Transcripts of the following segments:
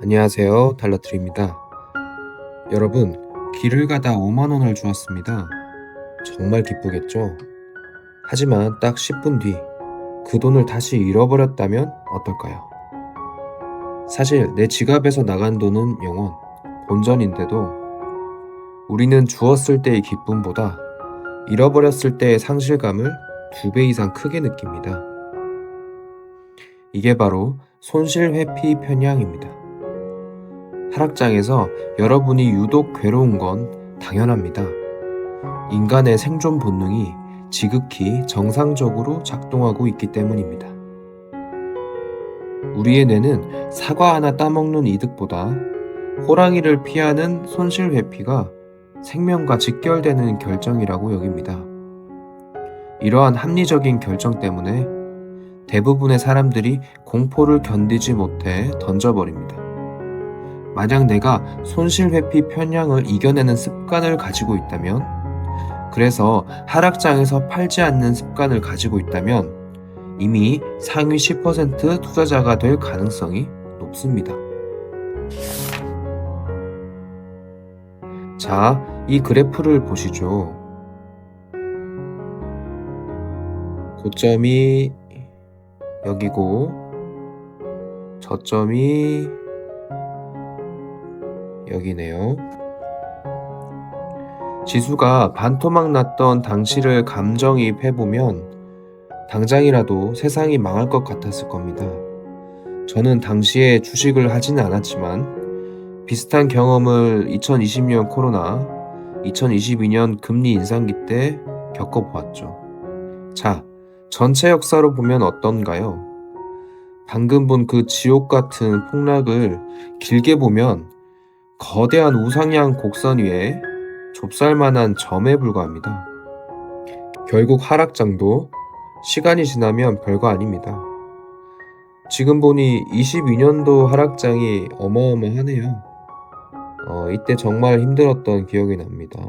안녕하세요. 달러트리입니다. 여러분, 길을 가다 5만 원을 주었습니다. 정말 기쁘겠죠? 하지만 딱 10분 뒤 그 돈을 다시 잃어버렸다면 어떨까요? 사실 내 지갑에서 나간 돈은 영원, 본전인데도 우리는 주었을 때의 기쁨보다 잃어버렸을 때의 상실감을 2배 이상 크게 느낍니다. 이게 바로 손실회피 편향입니다. 하락장에서 여러분이 유독 괴로운 건 당연합니다. 인간의 생존 본능이 지극히 정상적으로 작동하고 있기 때문입니다. 우리의 뇌는 사과 하나 따먹는 이득보다 호랑이를 피하는 손실회피가 생명과 직결되는 결정이라고 여깁니다. 이러한 합리적인 결정 때문에 대부분의 사람들이 공포를 견디지 못해 던져버립니다. 만약 내가 손실회피 편향을 이겨내는 습관을 가지고 있다면, 그래서 하락장에서 팔지 않는 습관을 가지고 있다면 이미 상위 10% 투자자가 될 가능성이 높습니다. 자, 이 그래프를 보시죠. 고점이 여기고 저점이 여기네요. 지수가 반토막 났던 당시를 감정이입해보면 당장이라도 세상이 망할 것 같았을 겁니다. 저는 당시에 주식을 하지는 않았지만 비슷한 경험을 2020년 코로나, 2022년 금리 인상기 때 겪어보았죠. 자, 전체 역사로 보면 어떤가요? 방금 본 그 지옥 같은 폭락을 길게 보면 거대한 우상향 곡선 위에 좁쌀만한 점에 불과합니다. 결국 하락장도 시간이 지나면 별거 아닙니다. 지금 보니 22년도 하락장이 어마어마하네요. 이때 정말 힘들었던 기억이 납니다.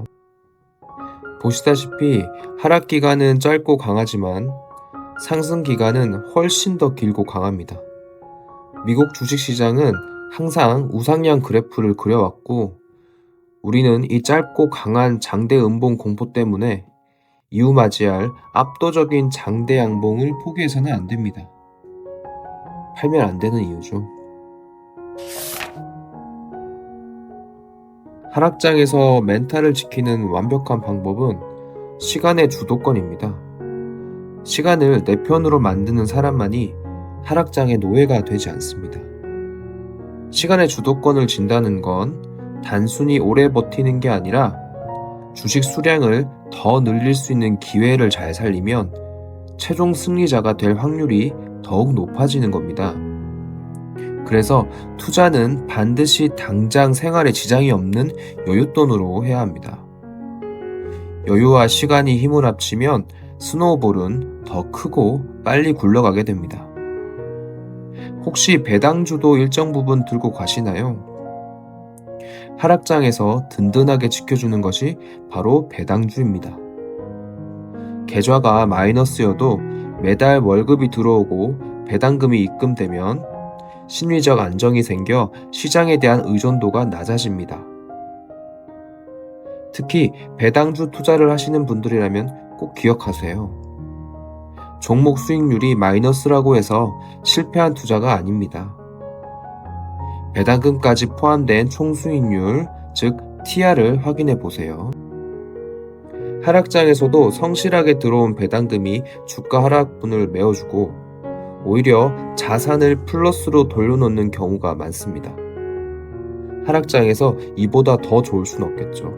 보시다시피 하락 기간은 짧고 강하지만 상승 기간은 훨씬 더 길고 강합니다. 미국 주식시장은 항상 우상향 그래프를 그려왔고, 우리는 이 짧고 강한 장대 음봉 공포 때문에 이후 맞이할 압도적인 장대 양봉을 포기해서는 안 됩니다. 팔면 안 되는 이유죠. 하락장에서 멘탈을 지키는 완벽한 방법은 시간의 주도권입니다. 시간을 내 편으로 만드는 사람만이 하락장의 노예가 되지 않습니다. 시간의 주도권을 진다는 건 단순히 오래 버티는 게 아니라 주식 수량을 더 늘릴 수 있는 기회를 잘 살리면 최종 승리자가 될 확률이 더욱 높아지는 겁니다. 그래서 투자는 반드시 당장 생활에 지장이 없는 여윳돈으로 해야 합니다. 여유와 시간이 힘을 합치면 스노우볼은 더 크고 빨리 굴러가게 됩니다. 혹시 배당주도 일정 부분 들고 가시나요? 하락장에서 든든하게 지켜주는 것이 바로 배당주입니다. 계좌가 마이너스여도 매달 월급이 들어오고 배당금이 입금되면 심리적 안정이 생겨 시장에 대한 의존도가 낮아집니다. 특히 배당주 투자를 하시는 분들이라면 꼭 기억하세요. 종목 수익률이 마이너스라고 해서 실패한 투자가 아닙니다. 배당금까지 포함된 총 수익률, 즉 TR을 확인해 보세요. 하락장에서도 성실하게 들어온 배당금이 주가 하락분을 메워주고 오히려 자산을 플러스로 돌려놓는 경우가 많습니다. 하락장에서 이보다 더 좋을 순 없겠죠.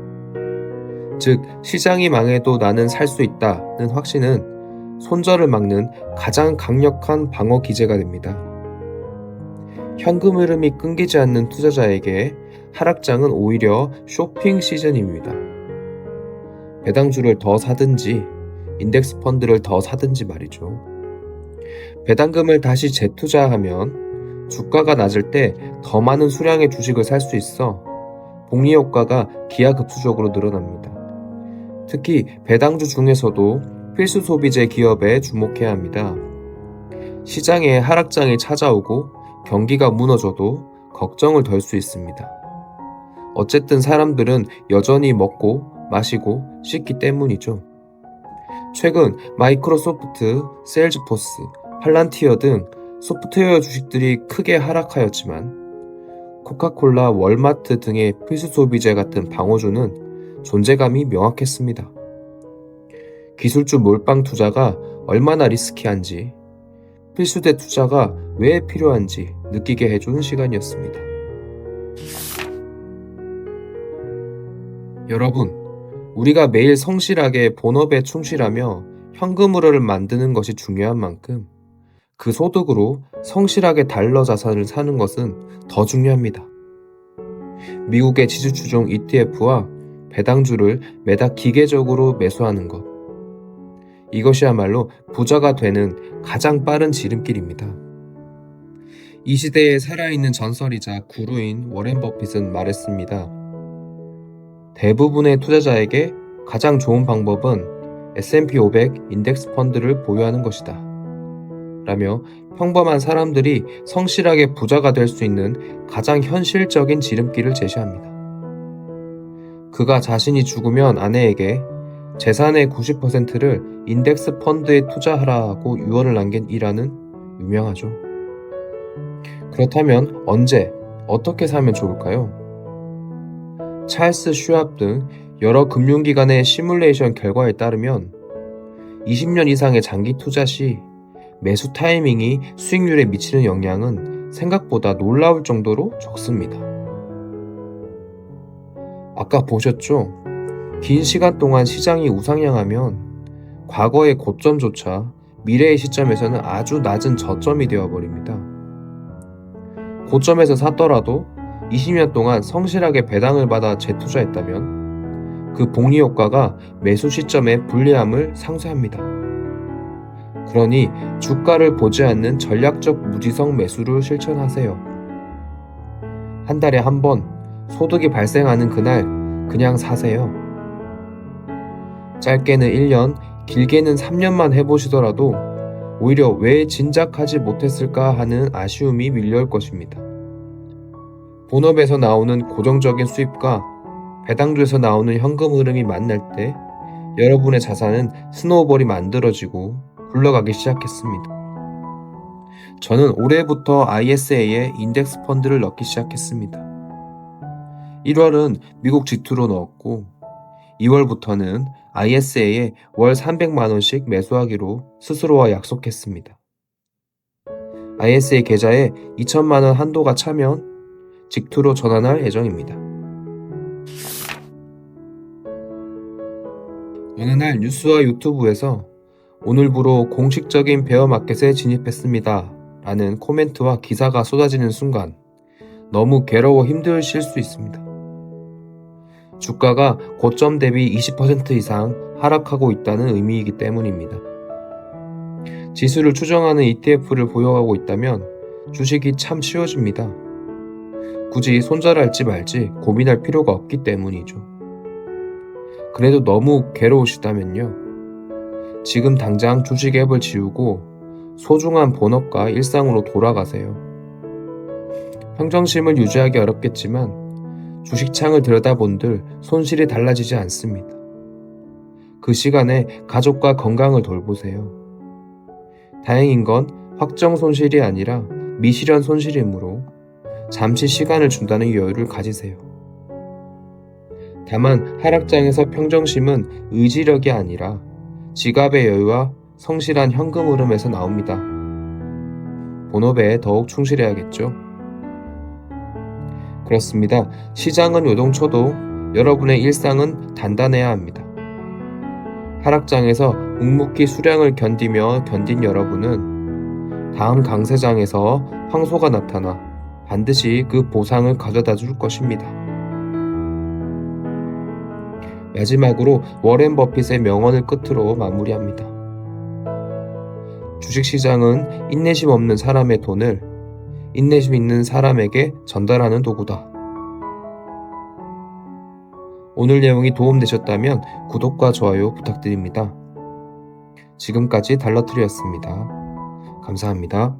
즉, 시장이 망해도 나는 살 수 있다는 확신은 손절을 막는 가장 강력한 방어 기제가 됩니다. 현금 흐름이 끊기지 않는 투자자에게 하락장은 오히려 쇼핑 시즌입니다. 배당주를 더 사든지 인덱스 펀드를 더 사든지 말이죠. 배당금을 다시 재투자하면 주가가 낮을 때 더 많은 수량의 주식을 살 수 있어 복리 효과가 기하급수적으로 늘어납니다. 특히 배당주 중에서도 필수 소비재 기업에 주목해야 합니다. 시장에 하락장이 찾아오고 경기가 무너져도 걱정을 덜 수 있습니다. 어쨌든 사람들은 여전히 먹고 마시고 씻기 때문이죠. 최근 마이크로소프트, 세일즈포스, 팔란티어 등 소프트웨어 주식들이 크게 하락하였지만 코카콜라, 월마트 등의 필수 소비재 같은 방어주는 존재감이 명확했습니다. 기술주 몰빵 투자가 얼마나 리스키한지, 필수대 투자가 왜 필요한지 느끼게 해주는 시간이었습니다. 여러분, 우리가 매일 성실하게 본업에 충실하며 현금 흐름을 만드는 것이 중요한 만큼 그 소득으로 성실하게 달러 자산을 사는 것은 더 중요합니다. 미국의 지주추종 ETF와 배당주를 매달 기계적으로 매수하는 것. 이것이야말로 부자가 되는 가장 빠른 지름길입니다. 이 시대에 살아있는 전설이자 구루인 워렌 버핏은 말했습니다. 대부분의 투자자에게 가장 좋은 방법은 S&P 500 인덱스 펀드를 보유하는 것이다. 라며 평범한 사람들이 성실하게 부자가 될 수 있는 가장 현실적인 지름길을 제시합니다. 그가 자신이 죽으면 아내에게 재산의 90%를 인덱스 펀드에 투자하라고 유언을 남긴 일화는 유명하죠. 그렇다면 언제, 어떻게 사면 좋을까요? 찰스 슈왑 등 여러 금융기관의 시뮬레이션 결과에 따르면 20년 이상의 장기 투자 시 매수 타이밍이 수익률에 미치는 영향은 생각보다 놀라울 정도로 적습니다. 아까 보셨죠? 긴 시간 동안 시장이 우상향하면 과거의 고점조차 미래의 시점에서는 아주 낮은 저점이 되어버립니다. 고점에서 샀더라도 20년 동안 성실하게 배당을 받아 재투자했다면 그 복리 효과가 매수 시점의 불리함을 상쇄합니다. 그러니 주가를 보지 않는 전략적 무지성 매수를 실천하세요. 한 달에 한 번 소득이 발생하는 그날 그냥 사세요. 짧게는 1년, 길게는 3년만 해보시더라도 오히려 왜 진작하지 못했을까 하는 아쉬움이 밀려올 것입니다. 본업에서 나오는 고정적인 수입과 배당주에서 나오는 현금 흐름이 만날 때 여러분의 자산은 스노우볼이 만들어지고 굴러가기 시작했습니다. 저는 올해부터 ISA에 인덱스 펀드를 넣기 시작했습니다. 1월은 미국 G2로 넣었고 2월부터는 ISA에 월 300만원씩 매수하기로 스스로와 약속했습니다. ISA 계좌에 2천만원 한도가 차면 G2로 전환할 예정입니다. 어느 날 뉴스와 유튜브에서 오늘부로 공식적인 베어마켓에 진입했습니다 라는 코멘트와 기사가 쏟아지는 순간 너무 괴로워 힘드실 수 있습니다. 주가가 고점 대비 20% 이상 하락하고 있다는 의미이기 때문입니다. 지수를 추정하는 ETF를 보유하고 있다면 주식이 참 쉬워집니다. 굳이 손절할지 말지 고민할 필요가 없기 때문이죠. 그래도 너무 괴로우시다면요. 지금 당장 주식 앱을 지우고 소중한 본업과 일상으로 돌아가세요. 평정심을 유지하기 어렵겠지만 주식창을 들여다본들 손실이 달라지지 않습니다. 그 시간에 가족과 건강을 돌보세요. 다행인 건 확정 손실이 아니라 미실현 손실이므로 잠시 시간을 준다는 여유를 가지세요. 다만 하락장에서 평정심은 의지력이 아니라 지갑의 여유와 성실한 현금 흐름에서 나옵니다. 본업에 더욱 충실해야겠죠. 그렇습니다. 시장은 요동쳐도 여러분의 일상은 단단해야 합니다. 하락장에서 묵묵히 수량을 견딘 여러분은 다음 강세장에서 황소가 나타나 반드시 그 보상을 가져다 줄 것입니다. 마지막으로 워렌 버핏의 명언을 끝으로 마무리합니다. 주식시장은 인내심 없는 사람의 돈을 인내심 있는 사람에게 전달하는 도구다. 오늘 내용이 도움되셨다면 구독과 좋아요 부탁드립니다. 지금까지 달러트리였습니다. 감사합니다.